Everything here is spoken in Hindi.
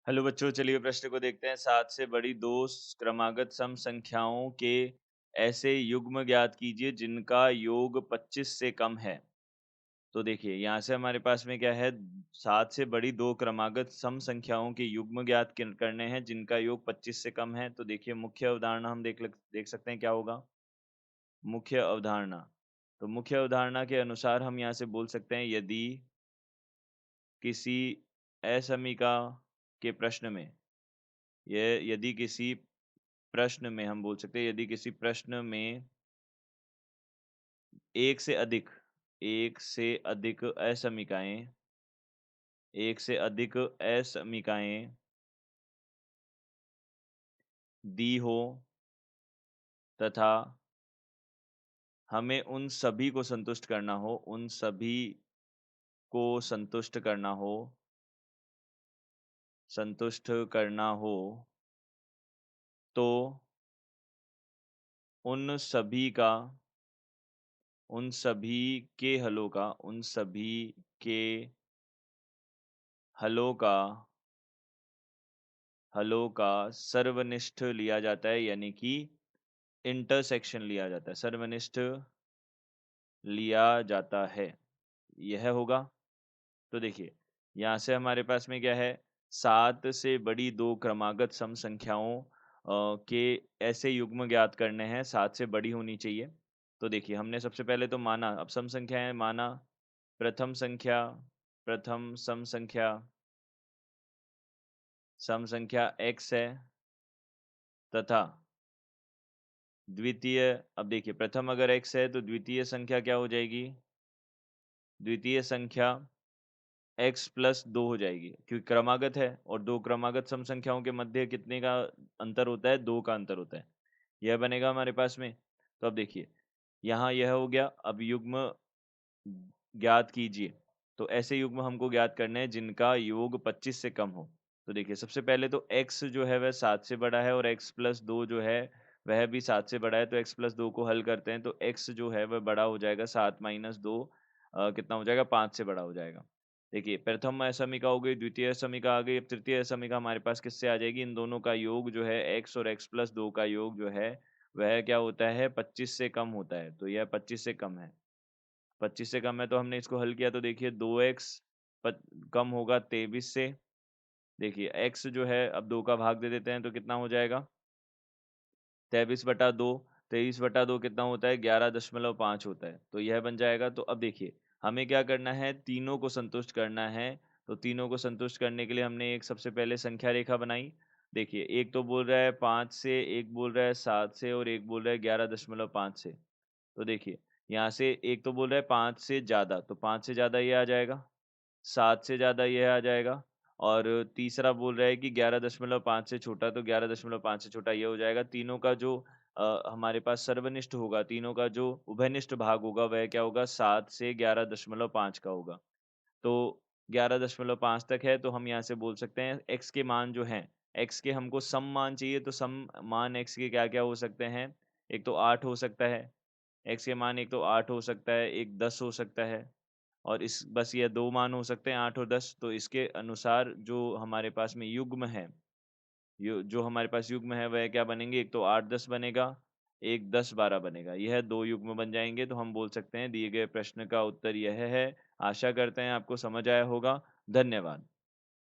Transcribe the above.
हेलो बच्चों, चलिए प्रश्न को देखते हैं। 7 से बड़ी दो क्रमागत सम संख्याओं के ऐसे युग्म ज्ञात कीजिए जिनका योग 25 से कम है। तो देखिए यहाँ से हमारे पास में क्या है, 7 से बड़ी दो क्रमागत सम संख्याओं के युग्म ज्ञात करने हैं जिनका योग 25 से कम है। तो देखिए मुख्य अवधारणा हम देख सकते हैं क्या होगा। मुख्य अवधारणा, तो मुख्य अवधारणा के अनुसार हम यहाँ से बोल सकते हैं, यदि किसी असमीका के प्रश्न में, यदि किसी प्रश्न में हम बोल सकते हैं, यदि किसी प्रश्न में एक से अधिक असमीकाएं दी हो तथा हमें उन सभी को संतुष्ट करना हो, संतुष्ट करना हो, तो उन सभी का उन सभी के हलों का उन सभी के हलों का सर्वनिष्ठ लिया जाता है, यानी कि इंटरसेक्शन लिया जाता है, सर्वनिष्ठ लिया जाता है। यह होगा। तो देखिए यहाँ से हमारे पास में क्या है, 7 से बड़ी दो क्रमागत सम संख्याओं के ऐसे युग्म ज्ञात करने हैं, 7 से बड़ी होनी चाहिए। तो देखिए हमने सबसे पहले तो माना, अब सम संख्या है, माना प्रथम संख्या प्रथम सम संख्या x है तथा द्वितीय, अब देखिए प्रथम अगर x है तो द्वितीय संख्या क्या हो जाएगी, द्वितीय संख्या x प्लस 2 हो जाएगी, क्योंकि क्रमागत है और दो क्रमागत सम संख्याओं के मध्य कितने का अंतर होता है, 2 का अंतर होता है। यह बनेगा हमारे पास में। तो अब देखिए यहाँ यह हो गया। अब युग्म ज्ञात कीजिए। तो ऐसे युग्म हमको ज्ञात करने हैं जिनका योग 25 से कम हो। तो देखिए सबसे पहले तो x जो है वह 7 से बड़ा है और x प्लस 2 जो है वह भी 7 से बड़ा है। तो x प्लस 2 को हल करते हैं तो x जो है वह बड़ा हो जाएगा, 7 माइनस 2 कितना हो जाएगा, 5 से बड़ा हो जाएगा। देखिए प्रथम असमीका हो गई, द्वितीय असमीका आ गई, अब तृतीय असमीका हमारे पास किससे आ जाएगी, इन दोनों का योग जो है x और x प्लस 2 का योग जो है वह क्या होता है, 25 से कम होता है। तो यह 25 से कम है, 25 से कम है, तो हमने इसको हल किया तो देखिए 2x कम होगा 23 से। देखिए x जो है, अब 2 का भाग दे देते हैं तो कितना हो जाएगा, 23/2। 23/2 कितना होता है, 11.5 होता है। तो यह बन जाएगा। तो अब देखिए हमें क्या करना है, तीनों को संतुष्ट करना है। तो तीनों को संतुष्ट करने के लिए हमने एक सबसे पहले संख्या रेखा बनाई। देखिए एक तो बोल रहा है 5 से, एक बोल रहा है 7 से और एक बोल रहा है 11.5 से। तो देखिए यहाँ से एक तो बोल रहा है 5 से ज़्यादा, तो 5 से ज़्यादा ये आ जाएगा, 7 से ज़्यादा यह आ जाएगा और तीसरा बोल रहा है कि 11.5 से छोटा, तो 11.5 से छोटा ये हो जाएगा। तीनों का जो हमारे पास सर्वनिष्ठ होगा, तीनों का जो उभयनिष्ठ भाग होगा वह क्या होगा, 7 से 11.5 का होगा। तो 11.5 तक है, तो हम यहाँ से बोल सकते हैं x के मान जो हैं, x के हमको सम मान चाहिए, तो सम मान x के क्या-क्या हो सकते हैं? एक तो 8 हो सकता है, x के मान एक तो 8 हो सकता है, एक 10 हो सकता है और इस बस ये 2 मान हो सकते हैं, 8 और 10। तो इसके अनुसार जो हमारे पास में युग्म है, जो हमारे पास युग्म है वह क्या बनेंगे, एक तो 8-10 बनेगा, एक 10-12 बनेगा। यह 2 युग्म बन जाएँगे। तो हम बोल सकते हैं दिए गए प्रश्न का उत्तर यह है। आशा करते हैं आपको समझ आया होगा। धन्यवाद।